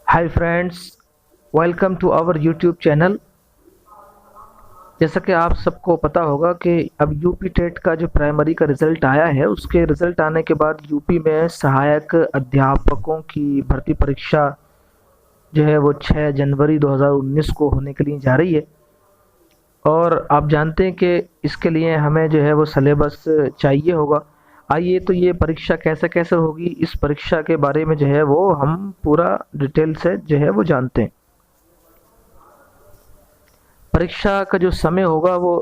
Hi friends, welcome to our YouTube channel. जैसा कि आप सबको पता होगा कि अब यूपी टेट का जो प्राइमरी का रिज़ल्ट आया है, उसके रिज़ल्ट आने के बाद यूपी में सहायक अध्यापकों की भर्ती परीक्षा जो है वो 6 जनवरी 2019 को होने के लिए जा रही है। और आप जानते हैं कि इसके लिए हमें जो है वो सिलेबस चाहिए होगा। आइए तो ये परीक्षा कैसे कैसे होगी, इस परीक्षा के बारे में जो है वो हम पूरा डिटेल से जो है वो जानते हैं। परीक्षा का जो समय होगा वो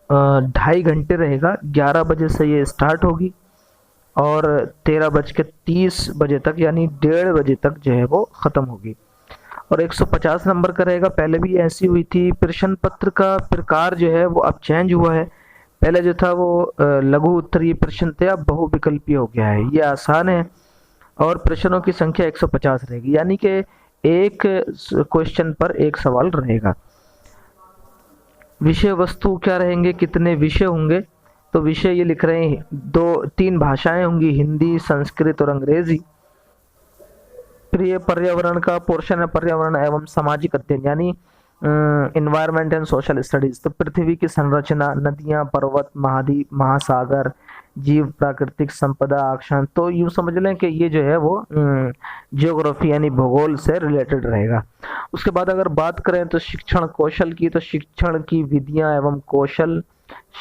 2.5 घंटे रहेगा। 11 बजे से ये स्टार्ट होगी और 13:30 बजे तक यानी 1:30 बजे तक जो है वो ख़त्म होगी। और 150 नंबर का रहेगा। पहले भी ऐसी हुई थी। प्रश्न पत्र का प्रकार जो है वो अब चेंज हुआ है। पहले जो था वो लघु उत्तरीय प्रश्न थे, अब बहुविकल्पीय हो गया है। ये आसान है और प्रश्नों की संख्या 150 रहेगी, यानी कि एक क्वेश्चन पर एक सवाल रहेगा। विषय वस्तु क्या रहेंगे, कितने विषय होंगे? तो विषय ये लिख रहे हैं, 2-3 भाषाएं होंगी, हिंदी, संस्कृत और अंग्रेजी। फिर ये पर्यावरण का पोर्शन है, पर्यावरण एवं सामाजिक अध्ययन यानी इन्वायरमेंट एंड सोशल स्टडीज। तो पृथ्वी की संरचना, नदियां, पर्वत, महाद्वीप, महासागर, जीव, प्राकृतिक संपदा, अक्षांश। तो यूं समझ लें कि ये जो है वो जियोग्राफी यानी भूगोल से रिलेटेड रहेगा। उसके बाद अगर बात करें तो शिक्षण कौशल की, तो शिक्षण की विधियां एवं कौशल,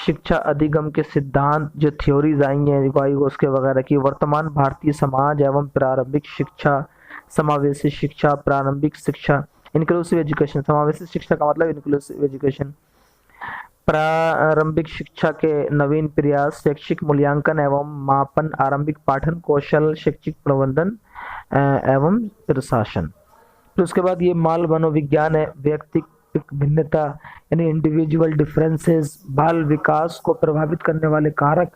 शिक्षा अधिगम के सिद्धांत, जो थ्योरीज आई हैं उसके वगैरह की, वर्तमान भारतीय समाज एवं प्रारंभिक शिक्षा, समावेशी शिक्षा, प्रारंभिक शिक्षा, इंक्लूसिव एजुकेशन। समावेशी शिक्षा का मतलब इंक्लूसिव एजुकेशन। प्रारंभिक शिक्षा के नवीन प्रयास, शैक्षिक मूल्यांकन एवं मापन, आरंभिक पाठन कौशल, शैक्षिक प्रबंधन एवं प्रशासन। फिर उसके बाद ये माल मनोविज्ञान है, व्यक्तित्व भिन्नता यानी इंडिविजुअल डिफरेंसेस, बाल विकास को प्रभावित करने वाले कारक,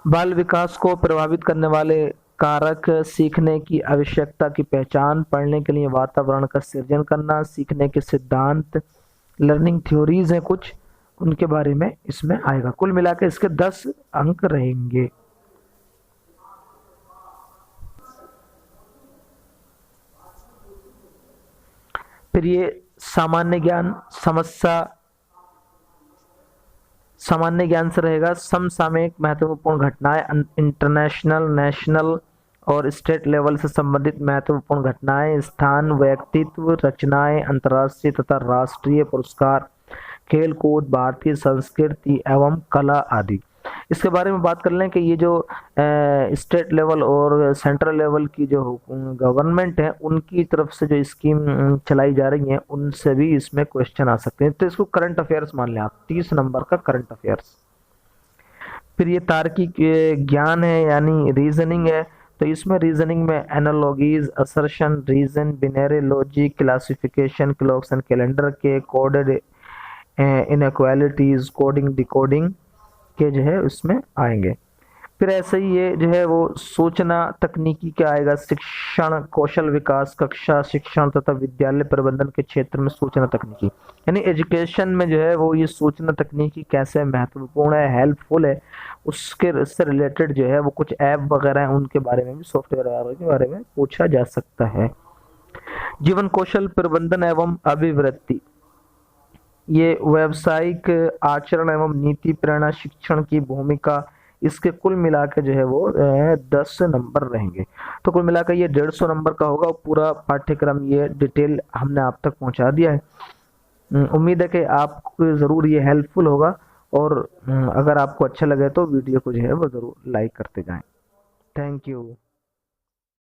बाल विकास को प्रभावित करने वाले कारक, सीखने की आवश्यकता की पहचान, पढ़ने के लिए वातावरण का सृजन करना, सीखने के सिद्धांत, लर्निंग थ्योरीज हैं कुछ, उनके बारे में इसमें आएगा। कुल मिलाकर इसके 10 अंक रहेंगे। फिर ये सामान्य ज्ञान, समस्या सामान्य ज्ञान से रहेगा। समसामयिक महत्वपूर्ण घटनाएं, इंटरनेशनल, नेशनल और स्टेट लेवल से संबंधित महत्वपूर्ण घटनाएं, स्थान, व्यक्तित्व, रचनाएं, अंतर्राष्ट्रीय तथा राष्ट्रीय पुरस्कार, खेल कूद, भारतीय संस्कृति एवं कला आदि। इसके बारे में बात कर लें कि ये जो स्टेट लेवल और सेंट्रल लेवल की जो गवर्नमेंट है, उनकी तरफ से जो स्कीम चलाई जा रही है, उनसे भी इसमें क्वेश्चन आ सकते हैं। तो इसको करंट अफेयर्स मान लें आप, 30 नंबर का करंट अफेयर्स। फिर ये तार्किक ज्ञान है यानी रीजनिंग है। तो इसमें रीजनिंग में analogies, assertion, reason, binary logic, classification, clocks and calendar के, कोडेड इनइक्वालिटीज, कोडिंग, डिकोडिंग के जो है उसमें आएंगे। फिर ऐसे ही ये जो है वो सूचना तकनीकी का आएगा, शिक्षण कौशल विकास, कक्षा शिक्षण तथा विद्यालय प्रबंधन के क्षेत्र में सूचना तकनीकी यानी एजुकेशन में जो है वो ये सूचना तकनीकी कैसे महत्वपूर्ण है, हेल्पफुल है, उसके से रिलेटेड जो है वो कुछ ऐप वगैरह हैं, उनके बारे में भी, सॉफ्टवेयर वगैरह के बारे में पूछा जा सकता है। जीवन कौशल प्रबंधन एवं अभिवृत्ति, ये व्यावसायिक आचरण एवं नीति प्रेरणा, शिक्षण की भूमिका, इसके कुल मिलाकर जो है वो 10 नंबर रहेंगे। तो कुल मिलाकर ये 150 नंबर का होगा। पूरा पाठ्यक्रम ये डिटेल हमने आप तक पहुंचा दिया है। उम्मीद है कि आपको ज़रूर ये हेल्पफुल होगा। और अगर आपको अच्छा लगे तो वीडियो को जो है वो ज़रूर लाइक करते जाएं। Thank you.